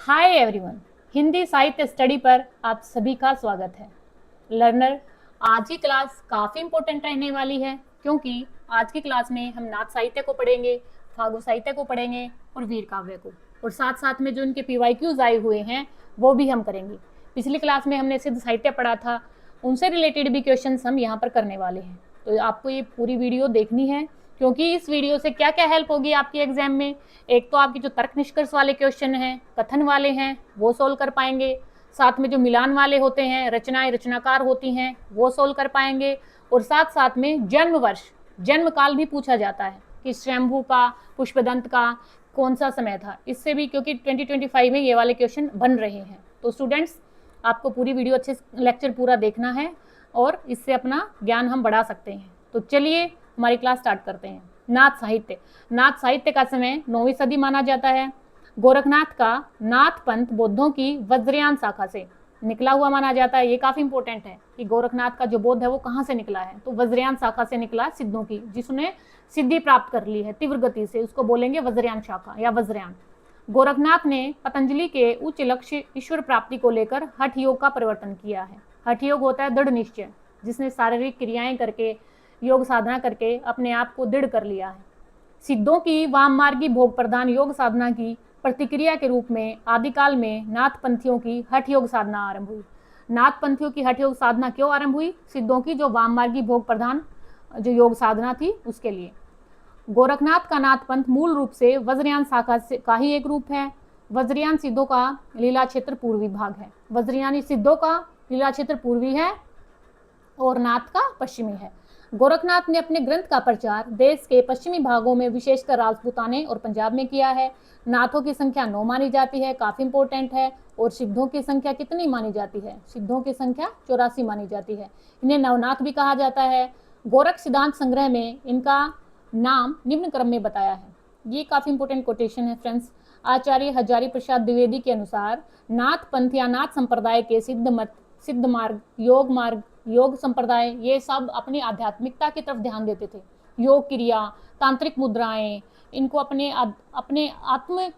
Hi everyone. Hindi साहित्य study पर आप सभी का स्वागत है। लर्नर, आज की क्लास काफ़ी इम्पोर्टेंट रहने वाली है क्योंकि आज की क्लास में हम नाथ साहित्य को पढ़ेंगे, फागु साहित्य को पढ़ेंगे और वीर काव्य को, और साथ साथ में जो इनके पीवाईक्यूज आए हुए हैं वो भी हम करेंगे। पिछली क्लास में हमने सिद्ध साहित्य पढ़ा था, उनसे रिलेटेड भी क्वेश्चन हम यहाँ पर करने वाले हैं। तो आपको ये पूरी वीडियो देखनी है क्योंकि इस वीडियो से क्या क्या हेल्प होगी आपकी एग्जाम में। एक तो आपकी जो तर्क निष्कर्ष वाले क्वेश्चन हैं, कथन वाले हैं, वो सोल्व कर पाएंगे। साथ में जो मिलान वाले होते हैं, रचनाएं रचनाकार होती हैं, वो सोल्व कर पाएंगे। और साथ साथ में जन्म वर्ष, जन्म काल भी पूछा जाता है कि स्वयंभू का, पुष्पदंत का कौन सा समय था, इससे भी, क्योंकि 2025 में ये वाले क्वेश्चन बन रहे हैं। तो स्टूडेंट्स, आपको पूरी वीडियो अच्छे लेक्चर पूरा देखना है और इससे अपना ज्ञान हम बढ़ा सकते हैं। तो चलिए हमारी क्लास स्टार्ट करते हैं। नाथ साहित्य। नाथ साहित्य का समय 9वीं सदी माना जाता है। गोरखनाथ का नाथ पंथ बौद्धों की वज्रयान शाखा से निकला हुआ माना जाता है। ये काफी इंपॉर्टेंट है कि गोरखनाथ का जो बौद्ध है वो कहाँ से निकला है, तो वज्रयान शाखा से निकला, सिद्धों की, जिसने सिद्धि प्राप्त कर ली है तीव्र गति से, उसको बोलेंगे वज्रयान शाखा या वज्रयान। गोरखनाथ ने पतंजलि के उच्च लक्ष्य ईश्वर प्राप्ति को लेकर हठ योग का परिवर्तन किया है। हठ योग होता है दृढ़ निश्चय, जिसने शारीरिक क्रियाएं करके, योग साधना करके अपने आप को दृढ़ कर लिया है। सिद्धों की वाम मार्गी भोग प्रधान योग साधना की प्रतिक्रिया के रूप में आदिकाल में नाथ पंथियों की हठ योग साधना आरंभ हुई। नाथ पंथियों की हठ योग साधना क्यों आरंभ हुई? सिद्धों की जो वाम मार्गी भोग प्रधान जो योग साधना थी उसके लिए। गोरखनाथ का नाथ पंथ मूल रूप से वज्रयान शाखा का ही एक रूप है। वज्रयान सिद्धों का लीला क्षेत्र पूर्वी भाग है। वज्रयानी सिद्धों का लीला क्षेत्र पूर्वी है और नाथ का पश्चिमी है। गोरखनाथ ने अपने ग्रंथ का प्रचार देश के पश्चिमी भागों में, विशेषकर राजपूताने और पंजाब में किया है। नाथों की संख्या 9 मानी जाती है, काफी इंपॉर्टेंट है। और सिद्धों की संख्या कितनी मानी जाती है? सिद्धों की संख्या 84 मानी जाती है। इन्हें नवनाथ भी कहा जाता है। गोरख सिद्धांत संग्रह में इनका नाम निम्न क्रम में बताया है। ये काफी इंपॉर्टेंट कोटेशन है फ्रेंड्स। आचार्य हजारी प्रसाद द्विवेदी के अनुसार नाथ पंथ या नाथ संप्रदाय के सिद्ध मत, सिद्ध मार्ग, योग संप्रदाय, ये सब अपनी आध्यात्मिकता की तरफ ध्यान देते थे। योग क्रिया, तांत्रिक मुद्राएं, इनको अपने आत्म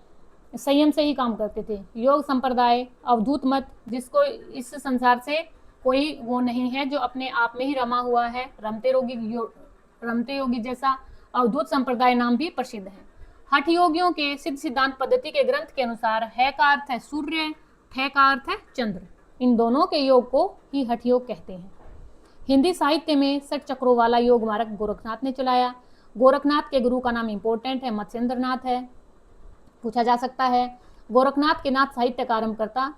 संयम से ही काम करते थे। योग संप्रदाय, अवधूत मत, जिसको इस संसार से कोई वो नहीं है, जो अपने आप में ही रमा हुआ है, रमते योगी जैसा अवधूत संप्रदाय नाम भी प्रसिद्ध है। हठ योगियों के सिद्ध सिद्धांत पद्धति के ग्रंथ के अनुसार है का अर्थ है सूर्य, ठे का अर्थ है चंद्र। इन दोनों के योग को ही हठ योग कहते हैं। हिंदी साहित्य में 6 चक्रों वाला योग मार्ग गोरखनाथ ने चलाया। गोरखनाथ के गुरु का नाम इंपॉर्टेंट है, मत्स्येंद्रनाथ है, पूछा जा सकता है। गोरखनाथ के नाथ साहित्य का आरंभकर्ता,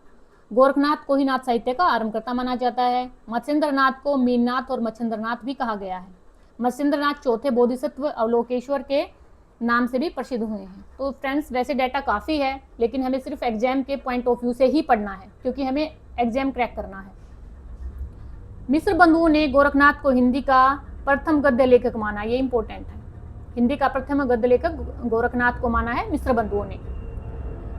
गोरखनाथ को ही नाथ साहित्य का आरंभकर्ता माना जाता है। मत्स्येंद्रनाथ को मीननाथ और मत्स्येंद्रनाथ भी कहा गया है। मत्स्येंद्रनाथ चौथे बोधिसत्व अवलोकेश्वर के नाम से भी प्रसिद्ध हुए हैं। तो फ्रेंड्स, वैसे डाटा काफ़ी है, लेकिन हमें सिर्फ एग्जाम के पॉइंट ऑफ व्यू से ही पढ़ना है क्योंकि हमें एग्जाम क्रैक करना है। मिस्र बंधुओं ने गोरखनाथ को हिंदी का प्रथम गद्य लेखक माना। ये इंपॉर्टेंट है। हिंदी का प्रथम गद्य लेखक गोरखनाथ को माना है मिस्र बंधुओं ने।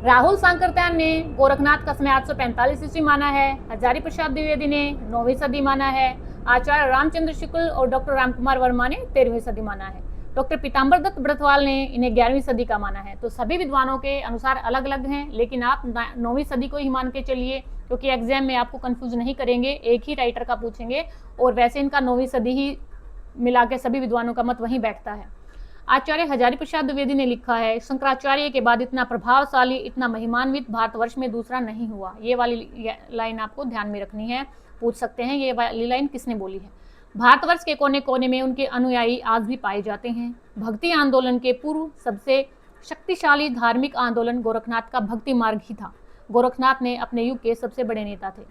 राहुल सांकरत्यान ने गोरखनाथ का समय 845 ईस्वी माना है। हजारी प्रसाद द्विवेदी ने 9वीं सदी माना है। आचार्य रामचंद्र शुक्ल और डॉक्टर रामकुमार वर्मा ने 13वीं सदी माना है। डॉक्टर पीताम्बर दत्त ब्रथवाल ने इन्हें 11वीं सदी का माना है। तो सभी विद्वानों के अनुसार अलग अलग हैं, लेकिन आप 9वीं सदी को ही मान के चलिए क्योंकि एग्जाम में आपको कंफ्यूज नहीं करेंगे, एक ही राइटर का पूछेंगे और वैसे इनका 9वीं सदी ही मिला के सभी विद्वानों का मत वहीं बैठता है। आचार्य हजारी प्रसाद द्विवेदी ने लिखा है, शंकराचार्य के बाद इतना प्रभावशाली, इतना महिमान्वित भारतवर्ष में दूसरा नहीं हुआ। ये वाली लाइन आपको ध्यान में रखनी है, पूछ सकते हैं ये वाली लाइन किसने बोली है। भारतवर्ष के कोने कोने में उनके अनुयायी आज भी पाए जाते हैं। भक्ति आंदोलन के पूर्व सबसे शक्तिशाली धार्मिक आंदोलन गोरखनाथ का भक्ति मार्ग ही था। गोरखनाथ ने अपने युग के सबसे बड़े नेता थे।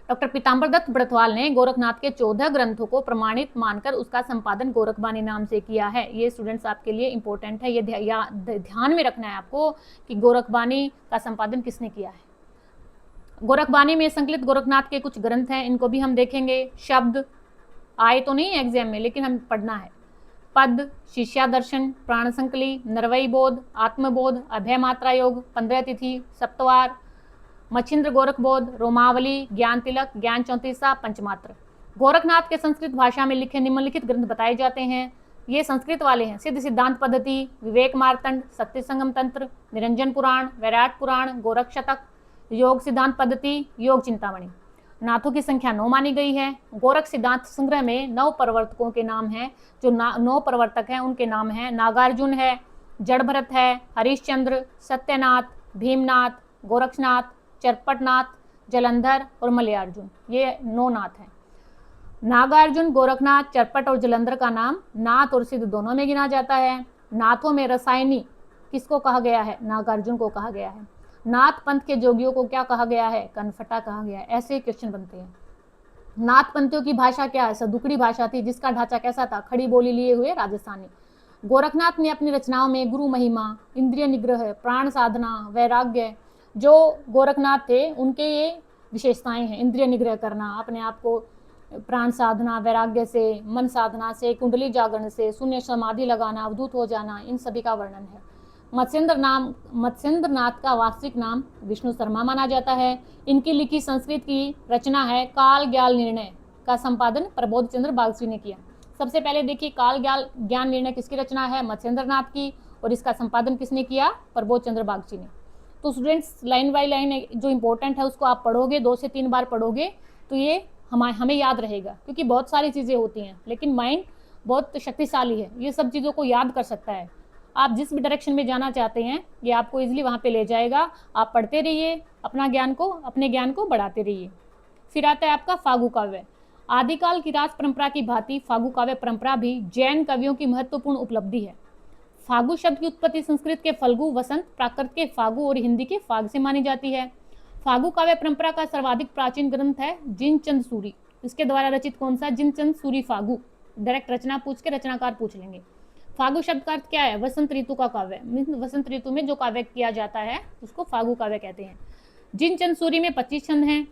डॉक्टर पीताम्बर दत्त ब्रथवाल ने गोरखनाथ के 14 ग्रंथों को प्रमाणित मानकर उसका संपादन गोरखबानी नाम से किया है। ये स्टूडेंट्स आपके लिए इंपॉर्टेंट है, ये ध्यान में रखना है आपको कि गोरखबानी का संपादन किसने किया है। गोरखबानी में संकलित गोरखनाथ के कुछ ग्रंथ हैं, इनको भी हम देखेंगे। शब्द आए तो नहीं एग्जाम में, लेकिन हम पढ़ना है। पद, शिष्यादर्शन, प्राण संकली, नरवई बोध, आत्मबोध, अभय मात्रा योग, 15 तिथि, सप्तवार, मच्छिंद्र गोरख बोध, रोमावली, ज्ञान तिलक, ज्ञान चौंतीसा, पंचमात्र। गोरखनाथ के संस्कृत भाषा में लिखे निम्नलिखित ग्रंथ बताए जाते हैं। ये संस्कृत वाले हैं। सिद्ध सिद्धांत पद्धति, विवेक मार्तंड, सत्य संगम तंत्र, निरंजन पुराण, वैराट पुराण, गोरख शतक, योग सिद्धांत पद्धति, योग चिंतामणि। नाथों की संख्या 9 मानी गई है। गोरख सिद्धांत संग्रह में 9 प्रवर्तकों के नाम हैं। जो 9 प्रवर्तक हैं उनके नाम हैं नागार्जुन है, जड़भरत है, हरिश्चंद्र, सत्यनाथ, भीमनाथ, गोरक्षनाथ, चरपटनाथ, जलंधर और मलयार्जुन। ये 9 नाथ हैं। नागार्जुन, गोरखनाथ, चरपट और जलंधर का नाम नाथ और सिद्ध दोनों में गिना जाता है। नाथों में रसायनी किसको कहा गया है? नागार्जुन को कहा गया है। नाथ पंथ के जोगियों को क्या कहा गया है? कनफटा कहा गया है। ऐसे क्वेश्चन बनते हैं। नाथ पंथियों की भाषा क्या है? सदुकड़ी भाषा थी, जिसका ढांचा कैसा था? खड़ी बोली लिए हुए राजस्थानी। गोरखनाथ ने अपनी रचनाओं में गुरु महिमा, इंद्रिय निग्रह, प्राण साधना, वैराग्य, जो गोरखनाथ थे उनके ये विशेषताएं हैं। इंद्रिय निग्रह करना, अपने आप को प्राण साधना, वैराग्य से, मन साधना से, कुंडली जागरण से, शून्य समाधि लगाना, अवधूत हो जाना, इन सभी का वर्णन है। मत्स्येंद्र नाथ का वास्तविक नाम विष्णु शर्मा माना जाता है। इनकी लिखी संस्कृत की रचना है काल ज्ञान निर्णय, का संपादन प्रबोध चंद्र बागची ने किया। सबसे पहले देखिए, काल ज्ञान निर्णय किसकी रचना है? मत्स्येंद्र नाथ की, और इसका संपादन किसने किया? प्रबोध चंद्र बागची ने। तो स्टूडेंट्स, लाइन बाय लाइन जो इंपॉर्टेंट है उसको आप पढ़ोगे, 2 से 3 बार पढ़ोगे तो ये हमें याद रहेगा, क्योंकि बहुत सारी चीज़ें होती हैं लेकिन माइंड बहुत शक्तिशाली है, ये सब चीज़ों को याद कर सकता है। आप जिस भी डायरेक्शन में जाना चाहते हैं ये आपको इजीली वहाँ पे ले जाएगा। आप पढ़ते रहिए, अपने ज्ञान को बढ़ाते रहिए। फिर आता है आपका फागु काव्य। आदिकाल की राज परंपरा की भांति फागु काव्य परंपरा भी जैन कवियों की महत्वपूर्ण उपलब्धि है। फागु शब्द की उत्पत्ति संस्कृत के फल्गु वसंत, प्राकृत के फागु और हिंदी के फाग से मानी जाती है। फागु काव्य परंपरा का सर्वाधिक प्राचीन ग्रंथ है जिनचंद सूरी। इसके द्वारा रचित कौन सा? जिनचंद सूरी फागु। डायरेक्ट रचना पूछ के रचनाकार पूछ लेंगे। फागु शब्द का अर्थ क्या है? वसंत ऋतु का काव्य। वसंत ऋतु में जो काव्य किया जाता है उसको फागु काव्य कहते हैं। जिनचंद सूरी में 25 छंद हैं।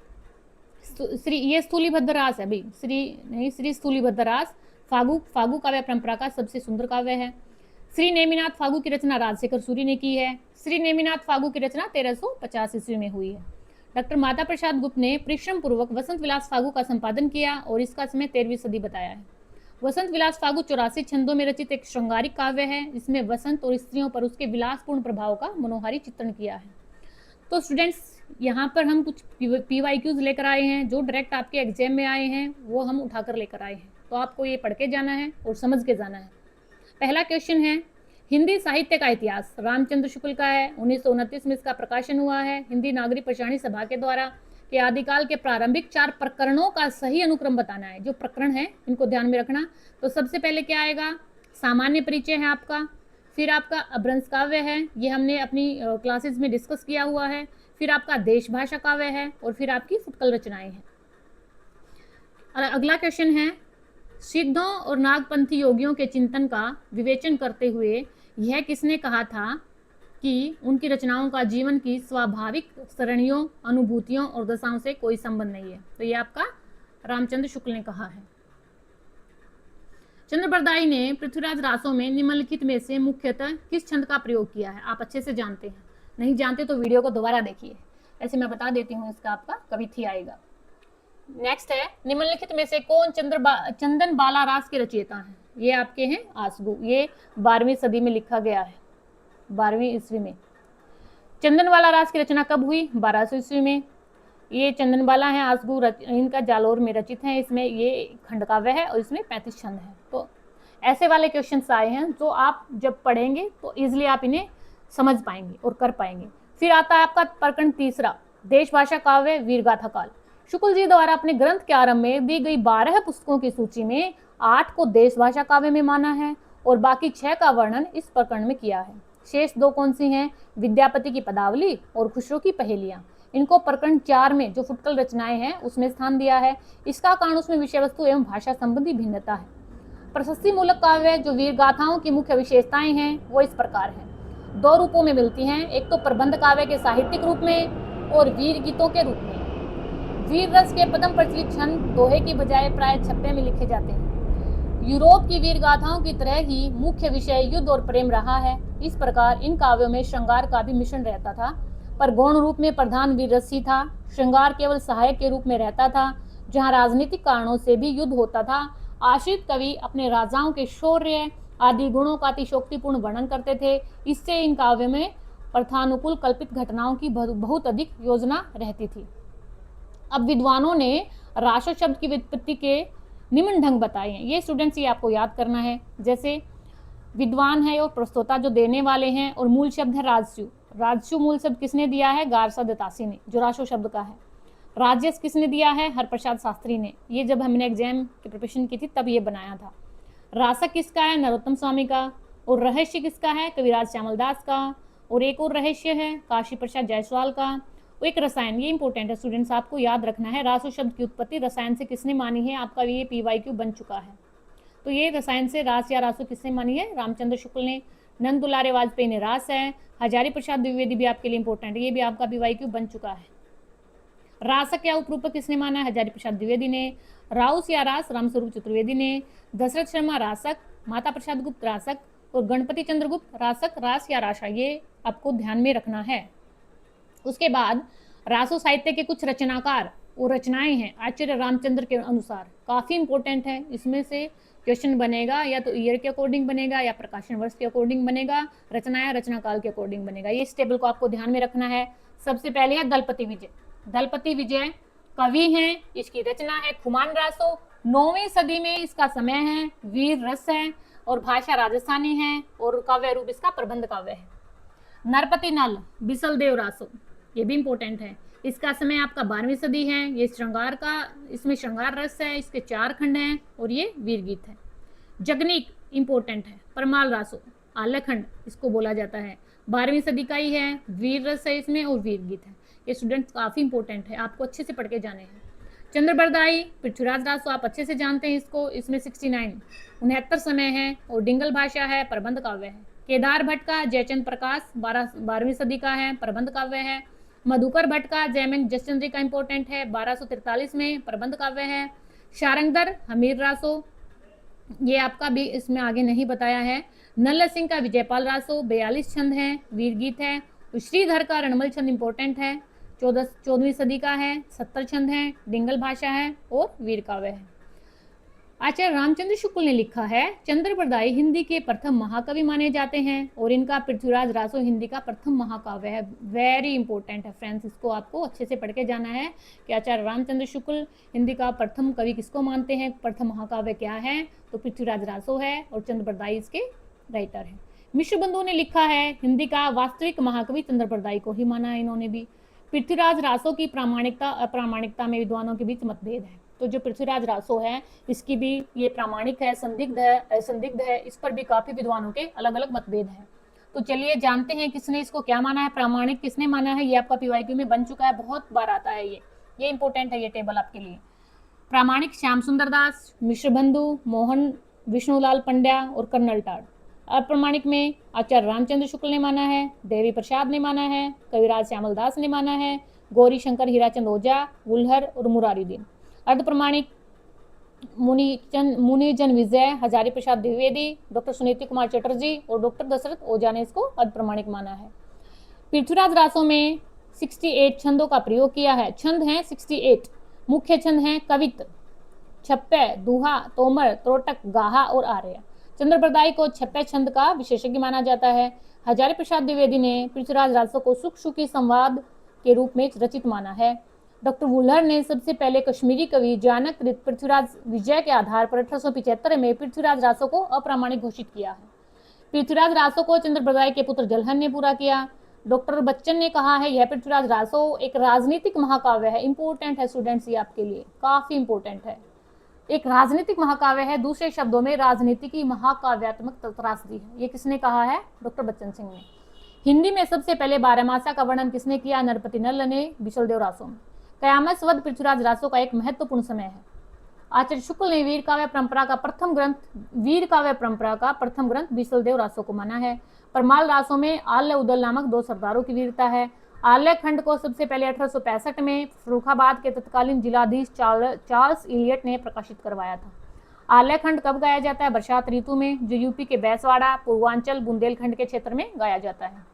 ये स्थूलीभद्र रास है भाई, श्री स्थूलीभद्र रास फागु काव्य परंपरा का सबसे सुंदर काव्य है। श्री नेमिनाथ फागु की रचना राजशेखर सूरी ने की है। श्री नेमिनाथ फागु की रचना 1350 ईस्वी में हुई है। डॉक्टर माता प्रसाद गुप्त ने परिश्रम पूर्वक वसंत विलास फागु का संपादन किया और इसका समय 13वीं सदी बताया है। वसंत विलास फागु 84 छंदों में रचित एक श्रृंगारिक काव्य है। इसमें वसंत और स्त्रियों पर उसके विलासपूर्ण प्रभाव का मनोहारी चित्रण किया है। तो स्टूडेंट्स, यहाँ पर हम कुछ PYQs लेकर आए हैं जो डायरेक्ट आपके एग्जाम में आए हैं, वो हम उठाकर लेकर आए हैं। तो आपको ये पढ़ के जाना है और समझ के जाना है। पहला क्वेश्चन है, हिंदी साहित्य का इतिहास रामचंद्र शुक्ल का है। 1929 में इसका प्रकाशन हुआ है हिंदी नागरिक प्रसारणी सभा के द्वारा। कि आदिकाल के प्रारंभिक 4 प्रकरणों का सही अनुक्रम बताना है। जो प्रकरण है इनको ध्यान में रखना। तो सबसे पहले क्या आएगा? सामान्य परिचय है आपका। फिर आपका अभ्रंश काव्य है, ये हमने अपनी क्लासेस में डिस्कस किया हुआ है। फिर आपका देश भाषा काव्य है और फिर आपकी फुटकल रचनाएं हैं। अगला क्वेश्चन है, सिद्धों और नागपंथी योगियों के चिंतन का विवेचन करते हुए यह किसने कहा था कि उनकी रचनाओं का जीवन की स्वाभाविक सरणियों, अनुभूतियों और दशाओं से कोई संबंध नहीं है? तो ये आपका रामचंद्र शुक्ल ने कहा है। चंद्रबरदाई ने पृथ्वीराज रासों में निम्नलिखित में से मुख्यतः किस छंद का प्रयोग किया है? आप अच्छे से जानते हैं, नहीं जानते तो वीडियो को दोबारा देखिए। ऐसे मैं बता देती हूँ, इसका आपका कविथी आएगा। नेक्स्ट है, निम्नलिखित में से कौन चंदन बाला रास के रचयिता हैं? ये आपके हैं आसगु। ये 12वीं सदी में लिखा गया है, 12वीं ईस्वी में। चंदनबाला रास की रचना कब हुई? 1200 ईस्वी में। ये चंदनबाला है आसगु, इनका जालोर में रचित है। इसमें ये खंड काव्य है और इसमें 35 छंद है। तो ऐसे वाले क्वेश्चंस आए हैं जो आप जब पढ़ेंगे तो इजिली आप इन्हें समझ पाएंगे और कर पाएंगे। फिर आता है आपका प्रकरण तीसरा, देश भाषा काव्य वीरगाथा काल। शुक्ल जी द्वारा अपने ग्रंथ के आरंभ में दी गई 12 पुस्तकों की सूची में 8 को देश भाषा काव्य में माना है और बाकी 6 का वर्णन इस प्रकरण में किया है। शेष 2 कौन सी हैं? विद्यापति की पदावली और खुसरो की पहेलियां। इनको प्रकरण 4 में जो फुटकल रचनाएं हैं उसमें स्थान दिया है। इसका कारण उसमें विषय वस्तु एवं भाषा संबंधी भिन्नता है। प्रशस्ति मूलक काव्य जो वीर गाथाओं की मुख्य विशेषताएं हैं वो इस प्रकार है, 2 रूपों में मिलती हैं। एक तो प्रबंध काव्य के साहित्यिक रूप में और वीर गीतों के रूप में। वीर रस के पदम प्रचलित छंद दोहे की बजाय प्राय छप्पे में लिखे जाते हैं। यूरोप की वीर गाथाओं की तरह ही मुख्य विषय युद्ध और प्रेम रहा है। इस प्रकार इन काव्यों में श्रृंगार का भी मिश्रण रहता था, पर गौण रूप में प्रधान वीर रस ही था। श्रृंगार केवल सहायक के रूप में रहता था। जहाँ राजनीतिक कारणों से भी युद्ध होता था, आश्रित कवि अपने राजाओं के शौर्य आदि गुणों का अतिशोक्तिपूर्ण वर्णन करते थे। इससे इन काव्य में प्रथानुकूल कल्पित घटनाओं की बहुत अधिक योजना रहती थी। अब विद्वानों ने रासो शब्द की व्युत्पत्ति के निम्न ढंग बताए हैं। ये स्टूडेंट्स ये आपको याद करना है। जैसे विद्वान है और प्रस्तोता जो देने वाले हैं, और मूल शब्द है राजसु। राजसु मूल शब्द किसने दिया है? गारसा दत्तासी ने, जो रासो शब्द का है। राजस किसने दिया है? हरप्रसाद शास्त्री ने। ये जब हमने एग्जाम की प्रिपरेशन की थी तब ये बनाया था। रासक किसका है? नरोत्तम स्वामी का। और रहस्य किसका है? कविराज श्यामलदास का। और एक और रहस्य है काशी प्रसाद जायसवाल का। और एक रसायन, ये इंपॉर्टेंट है स्टूडेंट्स, आपको याद रखना है। रासो शब्द की उत्पत्ति रसायन से किसने मानी है? आपका ये PYQ बन चुका है। तो ये रसायन से रास या रासो किसने मानी है? रामचंद्र शुक्ल ने। नंद दुलारे वाजपेयी ने रास है। हजारी प्रसाद द्विवेदी भी आपके लिए इंपॉर्टेंट है, ये भी आपका PYQ बन चुका है। रासक या उपरूपक किसने माना है? हजारी प्रसाद द्विवेदी ने। राउस या रास रामस्वरूप चतुर्वेदी ने। दशरथ शर्मा रासक, माता प्रसाद गुप्त रासक, और गणपति चंद्र गुप्त रासक। रास या राशा, ये आपको ध्यान में रखना है। उसके बाद रासो साहित्य के कुछ रचनाकार और रचनाएं हैं आचार्य रामचंद्र के अनुसार, काफी इंपॉर्टेंट है। इसमें से क्वेश्चन बनेगा या तो ईयर के अकॉर्डिंग बनेगा या प्रकाशन वर्ष के अकॉर्डिंग बनेगा, रचना या रचना काल के अकॉर्डिंग बनेगा। ये इस टेबल को आपको ध्यान में रखना है। सबसे पहले है दलपति विजय। दलपति विजय कवि हैं, इसकी रचना है खुमान रासो। 9वीं सदी में इसका समय है, वीर रस है, और भाषा राजस्थानी है, और काव्य रूप इसका प्रबंध काव्य है। नरपति नल बिसल देव रासो, ये भी इंपॉर्टेंट है। इसका समय आपका 12वीं सदी है। ये श्रृंगार का, इसमें श्रृंगार रस है, इसके 4 खंड हैं, और ये वीर गीत है। जगनीक इंपॉर्टेंट है। परमाल रासो आलेखंड इसको बोला जाता है, 12वीं सदी का ही है, वीर रस है इसमें, और वीर गीत है। ये स्टूडेंट्स काफी इंपॉर्टेंट है, आपको अच्छे से पढ़ के जाने हैं। चंद्रबरदाई पृथ्वीराज रासो आप अच्छे से जानते हैं इसको, इसमें 69 समय है, और डिंगल भाषा है, प्रबंध काव्य है। केदार भट्ट का जयचंद प्रकाश 12वीं सदी का है, प्रबंध काव्य है। मधुकर भट्ट का जयमिन जसचंद्री का इंपॉर्टेंट है, 1243 में, प्रबंध काव्य है। शारंगधर हमीर रासो, ये आपका भी इसमें आगे नहीं बताया है। नल्ला सिंह का विजयपाल रासो 42 छंद है, वीर गीत है। तो श्रीधर का रणमल छंद इंपॉर्टेंट है, 14वीं सदी का है, 70 छंद है, डिंगल भाषा है, और वीर काव्य है। आचार्य रामचंद्र शुक्ल ने लिखा है, चंद्रबरदाई हिंदी के प्रथम महाकवि माने जाते हैं, और इनका पृथ्वीराज रासो हिंदी का प्रथम महाकाव्य है। वेरी इंपॉर्टेंट है फ्रेंड्स, इसको आपको अच्छे से पढ़ के जाना है कि आचार्य रामचंद्र शुक्ल हिंदी का प्रथम कवि किसको मानते हैं, प्रथम महाकाव्य क्या है, तो पृथ्वीराज रासो है, और चंद्रबरदाई इसके राइटर है। मिश्र बंधु ने लिखा है, हिंदी का वास्तविक महाकवि चंद्रबरदाई को ही माना है इन्होंने भी। पृथ्वीराज रासो की प्रामाणिकता अप्रामाणिकता में विद्वानों के बीच मतभेद है। तो जो पृथ्वीराज रासो है इसकी भी ये प्रामाणिक है, संदिग्ध है, असंदिग्ध है, इस पर भी काफी विद्वानों के अलग अलग मतभेद हैं। तो चलिए जानते हैं किसने इसको क्या माना है, प्रामाणिक किसने माना है। ये आपका PYQ में बन चुका है, बहुत बार आता है ये इंपॉर्टेंट है ये टेबल आपके लिए। प्रामाणिक श्याम सुंदर दास, मिश्र बंधु, मोहन विष्णुलाल पंड्या और कर्नल टाड। अप्रामाणिक में आचार्य रामचंद्र शुक्ल ने माना है, देवी प्रसाद ने माना है, कविराज श्यामल दास ने माना है, गौरी शंकर हीराचंद ओझा, वुल्हर और मुरारीदीन। अर्धप्रमाणिक मुनिजन विजय, हजारी प्रसाद द्विवेदी, डॉक्टर सुनीति कुमार चटर्जी और डॉक्टर दशरथ ओझा ने इसको अर्धप्रमाणिक माना है। पृथ्वीराज रासो में 68 छंदों का प्रयोग किया है। छंद हैं 68, मुख्य छंद हैं कवित, छप्पे, दुहा, तोमर, त्रोटक, गाहा और आर्य। चंद्रबरदाई को छप्पे छंद का विशेषज्ञ माना जाता है। हजारी प्रसाद द्विवेदी ने पृथ्वीराज रासो को सुख सुखी संवाद के रूप में रचित माना है। डॉक्टर वुल्हर ने सबसे पहले कश्मीरी कवि जानक कृत पृथ्वीराज विजय के आधार पर 1875 में पृथ्वीराज रासो को अप्रामाणिक घोषित किया है। पृथ्वीराज रासो को चंद्रबरदाई के पुत्र जलहन ने पूरा किया। डॉक्टर बच्चन ने कहा है यह पृथ्वीराज रासो एक राजनीतिक महाकाव्य है। इंपॉर्टेंट है स्टूडेंट्स, ये आपके लिए काफी इंपॉर्टेंट है, एक राजनीतिक महाकाव्य है। दूसरे शब्दों में राजनीति की महाकाव्यात्मक त्रासदी है। ये किसने कहा है? डॉक्टर बच्चन सिंह ने। हिंदी में सबसे पहले बारहमासा का वर्णन किसने किया? नरपति नल ने बिशलदेव रासो में। कयामत वध पृथ्वीराज रासो का एक महत्वपूर्ण समय है। आचार्य शुक्ल ने वीर काव्य परंपरा का प्रथम ग्रंथ बिशलदेव रासो को माना है। परमाल रासो में आल्य उदल नामक 2 सरदारों की वीरता है। आल्य खंड को सबसे पहले 1865 में फर्रुखाबाद के तत्कालीन जिलाधीश चार्ल्स इलियट ने प्रकाशित करवाया था। आल्य खंड कब गाया जाता है? बरसात ऋतु में, जो यूपी के बैसवाड़ा, पूर्वांचल, बुंदेलखंड के क्षेत्र में गाया जाता है।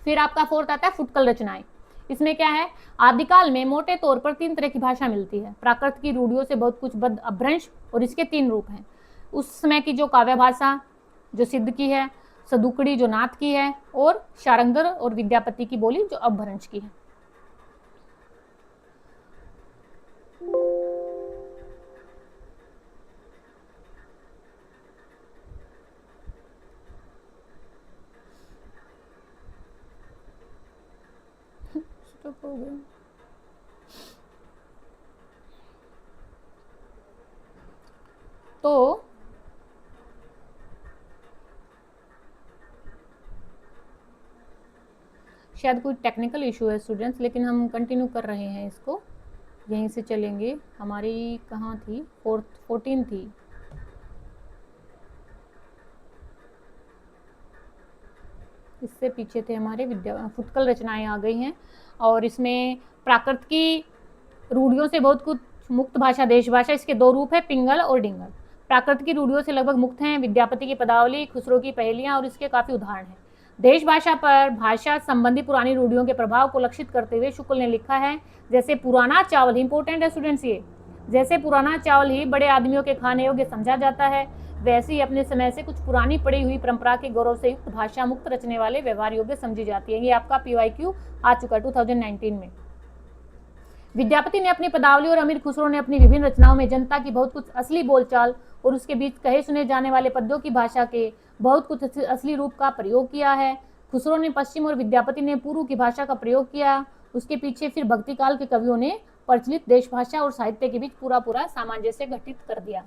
फिर आपका 4th आता है फुटकल रचनाएं। इसमें क्या है? आदिकाल में मोटे तौर पर 3 तरह की भाषा मिलती है। प्राकृत की रूढ़ियों से बहुत कुछ बद अपभ्रंश, और इसके 3 रूप हैं। उस समय की जो काव्य भाषा, जो सिद्ध की है, सदुकड़ी जो नाथ की है, और शारंगर और विद्यापति की बोली जो अपभ्रंश की है। हो गया। तो शायद कोई टेक्निकल इशू है स्टूडेंट्स, लेकिन हम कंटिन्यू कर रहे हैं इसको, यहीं से चलेंगे। हमारी कहाँ थी? 14 थी। इससे पीछे थे हमारे फुटकल रचनाएं आ गई हैं, और इसमें प्राकृत की रूढ़ियों से बहुत कुछ मुक्त भाषा, देश भाषा, इसके दो रूप है, पिंगल और डिंगल। प्राकृत की रूढ़ियों से लगभग मुक्त हैं विद्यापति की पदावली, खुसरो की पहेलियां, और इसके काफी उदाहरण हैं। देश भाषा पर भाषा संबंधी पुरानी रूढ़ियों के प्रभाव को लक्षित करते हुए शुक्ल ने लिखा है, जैसे पुराना चावल, इंपॉर्टेंट है स्टूडेंट्स ये, जैसे पुराना चावल ही बड़े आदमियों के खाने योग्य समझा जाता है, वैसे ही अपने समय से कुछ पुरानी पड़ी हुई परंपरा के गौरव से युक्त भाषा मुक्त रचने वाले व्यवहार योग्य समझी जाती है। ये आपका PYQ आ चुका 2019 में। विद्यापति ने अपनी पदावली और अमीर खुसरो ने अपनी विभिन्न रचनाओं में जनता की बहुत कुछ असली बोलचाल और उसके बीच कहे सुने जाने वाले पद्यों की भाषा के बहुत कुछ असली रूप का प्रयोग किया है। खुसरो ने पश्चिम और विद्यापति ने पूर्व की भाषा का प्रयोग किया। उसके पीछे फिर भक्ति काल के कवियों ने प्रचलित देश भाषा और साहित्य के बीच पूरा सामंजस्य गठित कर दिया।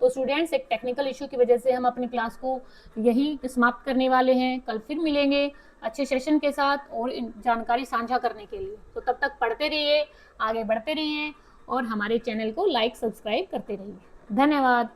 तो स्टूडेंट्स, एक टेक्निकल इश्यू की वजह से हम अपनी क्लास को यही समाप्त करने वाले हैं। कल फिर मिलेंगे अच्छे सेशन के साथ और जानकारी साझा करने के लिए। तो तब तक पढ़ते रहिए, आगे बढ़ते रहिए और हमारे चैनल को लाइक सब्सक्राइब करते रहिए। धन्यवाद।